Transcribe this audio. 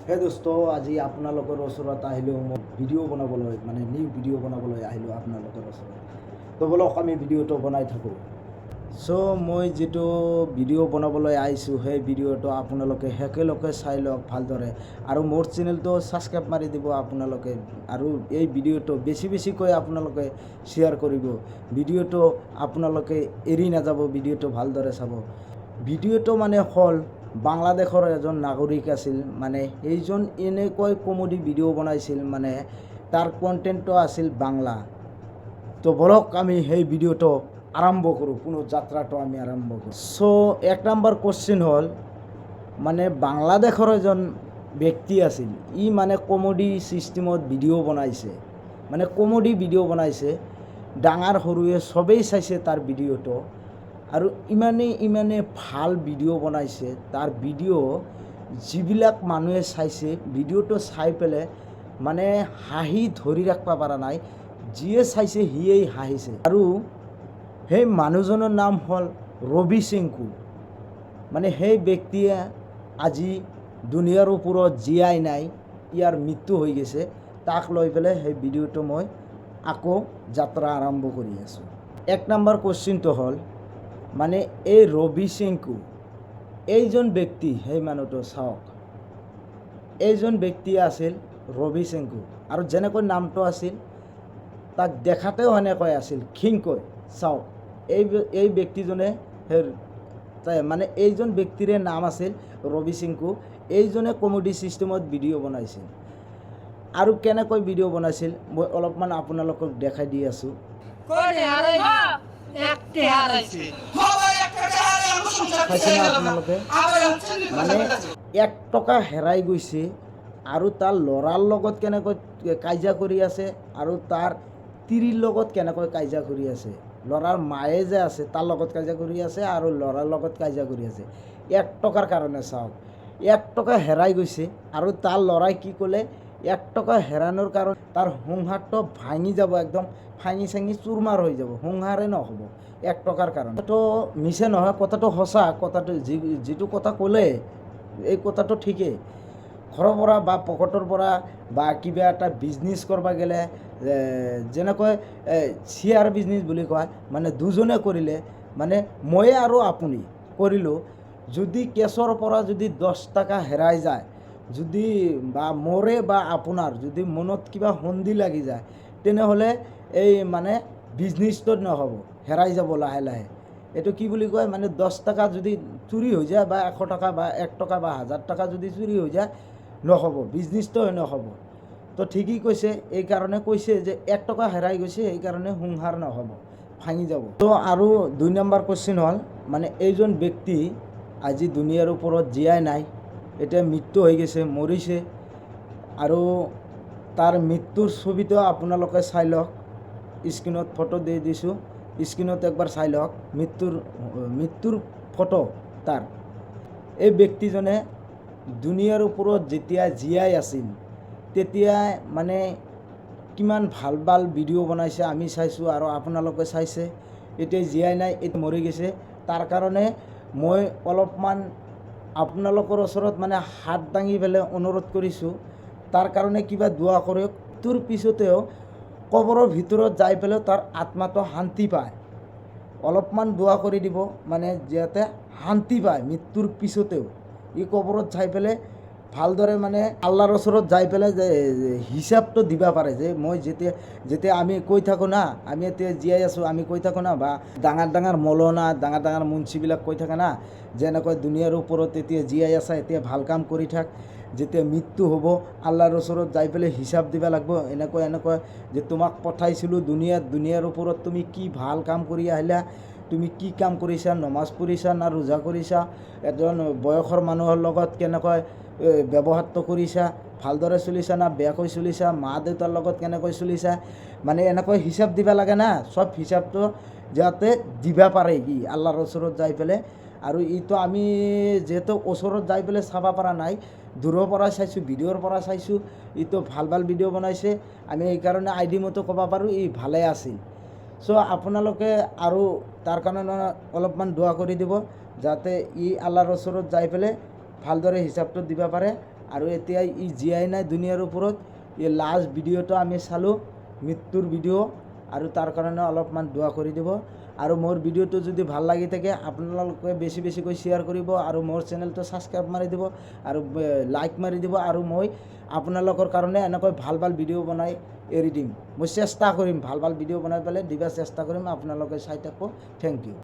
হে দোস্ত, আজি আপোনালোকৰ ওচৰত আহিলোঁ মই ভিডিঅ' বনাবলৈ, মানে নিউ ভিডিঅ' বনাবলৈ আহিলোঁ আপোনালোকৰ ওচৰত। তো বলক আমি ভিডিঅ'টো বনাই থাকোঁ। চ' মই যিটো ভিডিঅ' বনাবলৈ আহিছোঁ সেই ভিডিঅ'টো আপোনালোকে শেষলৈকে চাই লওক ভালদৰে, আৰু মোৰ চেনেলটো ছাবস্ক্ৰাইব মাৰি দিব আপোনালোকে, আৰু এই ভিডিঅ'টো বেছিকৈ আপোনালোকে শ্বেয়াৰ কৰিব। ভিডিঅ'টো আপোনালোকে এৰি নাযাব, ভিডিঅ'টো ভালদৰে চাব। ভিডিঅ'টো মানে হ'ল বাংলাদেশৰ এজন নাগৰিক আছিল, মানে এইজন এনেকৈ কমেডি ভিডিঅ' বনাইছিল, মানে তাৰ কণ্টেণ্টটো আছিল বাংলা। তো বলক আমি সেই ভিডিঅ'টো আৰম্ভ কৰোঁ, কোনো যাত্ৰাটো আমি আৰম্ভ কৰোঁ। চ' 1 নম্বৰ কুৱেশ্যন হ'ল, মানে বাংলাদেশৰ এজন ব্যক্তি আছিল, ই মানে কমেডি ছিষ্টেমত ভিডিঅ' বনাইছে, মানে কমেডি ভিডিঅ' বনাইছে, ডাঙৰ সৰুৱে চবেই চাইছে তাৰ ভিডিঅ'টো, আৰু ইমানেই ভাল ভিডিঅ' বনাইছে। তাৰ ভিডিঅ' যিবিলাক মানুহে চাইছে, ভিডিঅ'টো চাই পেলাই মানে হাঁহি ধৰি ৰাখিব পৰা নাই, যিয়ে চাইছে সিয়েই হাঁহিছে। আৰু সেই মানুহজনৰ নাম হ'ল ৰবি চিংকু। মানে সেই ব্যক্তিয়ে আজি দুনিয়াৰ ওপৰত জীয়াই নাই, ইয়াৰ মৃত্যু হৈ গৈছে। তাক লৈ পেলাই সেই ভিডিঅ'টো মই আকৌ যাত্ৰা আৰম্ভ কৰি আছোঁ। 1 নম্বৰ কুৱেশ্যনটো হ'ল, মানে এই ৰবি চিংকু এইজন ব্যক্তি, সেই মানুহটো চাওক, এইজন ব্যক্তি আছিল ৰবি চিংকু, আৰু যেনেকৈ নামটো আছিল তাক দেখাতেও সেনেকৈ আছিল ক্ষীণকৈ। চাওক, এই ব্যক্তিজনে মানে এইজন ব্যক্তিৰে নাম আছিল ৰবি চিংকু। এইজনে কমেডি ছিষ্টেমত ভিডিঅ' বনাইছিল, আৰু কেনেকৈ ভিডিঅ' বনাইছিল মই অলপমান আপোনালোকক দেখাই দি আছোঁ। আপোনালোকে মানে 1 টকা হেৰাই গৈছে, আৰু তাৰ ল'ৰাৰ লগত কেনেকৈ কাজিয়া কৰি আছে, আৰু তাৰ তিৰিৰ লগত কেনেকৈ কাজিয়া কৰি আছে। ল'ৰাৰ মায়ে যে আছে তাৰ লগত কাজিয়া কৰি আছে, আৰু ল'ৰাৰ লগত কাজিয়া কৰি আছে 1 টকাৰ কাৰণে। চাওক, 1 টকা হেৰাই গৈছে, আৰু তাৰ ল'ৰাই কি ক'লে, 1 টকা হেৰানোৰ কাৰণে তাৰ সংসাৰটো ভাঙি যাব, একদম ভাঙি চাঙি চুৰমাৰ হৈ যাব, সংসাৰে নহ'ব 1 টকাৰ কাৰণে। তো মিছে নহয়, কথাটো সঁচা। কথাটো যিটো কথা ক'লে এই কথাটো ঠিকেই। ঘৰৰ পৰা বা পকেটৰ পৰা বা কিবা এটা বিজনেছ কৰিব গ'লে, যেনেকৈ শ্বেয়াৰ বিজনেছ বুলি কয়, মানে দুজনে কৰিলে, মানে ময়ে আৰু আপুনি কৰিলোঁ, যদি কেছৰ পৰা যদি 10 টকা হেৰাই যায়, যদি বা মোৰে বা আপোনাৰ যদি মনত কিবা সন্ধি লাগি যায়, তেনেহ'লে এই মানে বিজনেছটো নহ'ব, হেৰাই যাব লাহে লাহে। এইটো কি বুলি কয়, মানে 10 টকা যদি চুৰি হৈ যায়, বা 100 টকা বা 1 টকা বা 1000 টকা যদি চুৰি হৈ যায়, নহ'ব, বিজনেছটো নহ'ব। তো ঠিকেই কৈছে, এইকাৰণে কৈছে যে 1 টকা হেৰাই গৈছে, সেইকাৰণে সংসাৰ নহ'ব, ভাঙি যাব। তো আৰু 2 নম্বৰ কুৱেশ্যন হ'ল, মানে এইজন ব্যক্তি আজি দুনিয়াৰ ওপৰত জীয়াই নাই, এতিয়া মৃত্যু হৈ গৈছে, মৰিছে, আৰু তাৰ মৃত্যুৰ ছবিটো আপোনালোকে চাই লওক। স্ক্ৰীণত ফটো দি দিছোঁ, স্ক্ৰীণত একবাৰ চাই লওক মৃত্যুৰ ফটো তাৰ। এই ব্যক্তিজনে দুনিয়াৰ ওপৰত যেতিয়া জীয়াই আছিল, তেতিয়া মানে কিমান ভাল ভিডিঅ' বনাইছে, আমি চাইছোঁ আৰু আপোনালোকে চাইছে। এতিয়া জীয়াই নাই, এতিয়া মৰি গৈছে। তাৰ কাৰণে মই অলপমান আপোনালোকৰ ওচৰত মানে হাত দাঙি পেলাই অনুৰোধ কৰিছোঁ, তাৰ কাৰণে কিবা দোৱা কৰক। তোৰ পিছতেও কবৰৰ ভিতৰত যাই পেলাই তাৰ আত্মাটো শান্তি পায়, অলপমান দোৱা কৰি দিব, মানে যাতে শান্তি পায় মৃত্যুৰ পিছতেও। ই কবৰত যাই পেলাই ভালদৰে মানে আল্লাহৰ ওচৰত যাই পেলাই যে হিচাপটো দিব পাৰে, যে মই যেতিয়া আমি কৈ থাকোঁ না, আমি এতিয়া জীয়াই আছোঁ, আমি কৈ থাকোঁ না, বা ডাঙৰ মৌলানা ডাঙৰ মুন্সিবিলাক কৈ থাকে না, যেনেকৈ দুনিয়াৰ ওপৰত এতিয়া জীয়াই আছা, এতিয়া ভাল কাম কৰি থাক, যেতিয়া মৃত্যু হ'ব আল্লাহৰ ওচৰত যাই পেলাই হিচাপ দিব লাগিব। এনেকৈ যে তোমাক পঠাইছিলোঁ দুনিয়াৰ ওপৰত তুমি কি ভাল কাম কৰি আহিলা, তুমি কি কাম কৰিছা, নমাজ পঢ়িছা না ৰোজা কৰিছা, এজন বয়সৰ মানুহৰ লগত কেনেকৈ ব্যৱহাৰটো কৰিছা, ভালদৰে চলিছা না বেয়াকৈ চলিছা, মা দেউতাৰ লগত কেনেকৈ চলিছা, মানে এনেকৈ হিচাপ দিব লাগে না। চব হিচাপটো যাতে দিব পাৰে ই আল্লাহৰ ওচৰত যাই পেলাই। আৰু ইটো আমি যিহেতু ওচৰত যাই পেলাই চাব পৰা নাই, দূৰৰ পৰা চাইছোঁ, ভিডিঅ'ৰ পৰা চাইছোঁ, ইটো ভাল ভিডিঅ' বনাইছে, আমি এইকাৰণে আইডি মতো ক'ব পাৰোঁ ই ভালে আছিল। চ' আপোনালোকে আৰু তাৰ কাৰণে অলপমান দোৱা কৰি দিব, যাতে ই আল্লাহৰ ওচৰত যাই পেলাই ভালদৰে হিচাপটো দিব পাৰে, আৰু এতিয়া ই জীয়াই নাই দুনিয়াৰ ওপৰত। এই লাষ্ট ভিডিঅ'টো আমি চালোঁ, মৃত্যুৰ ভিডিঅ', আৰু তাৰ কাৰণে অলপমান দোৱা কৰি দিব। আৰু মোৰ ভিডিঅ'টো যদি ভাল লাগি থাকে আপোনালোকে বেছি বেছিকৈ শ্বেয়াৰ কৰিব আৰু মোৰ চেনেলটো ছাবস্ক্ৰাইব মাৰি দিব আৰু লাইক মাৰি দিব। আৰু মই আপোনালোকৰ কাৰণে এনেকৈ ভাল ভাল ভিডিঅ' বনাই এৰি দিম। মই চেষ্টা কৰিম ভাল ভাল ভিডিঅ' বনাই পেলাই দিবা চেষ্টা কৰিম, আপোনালোকে চাই থাকব। Thank U.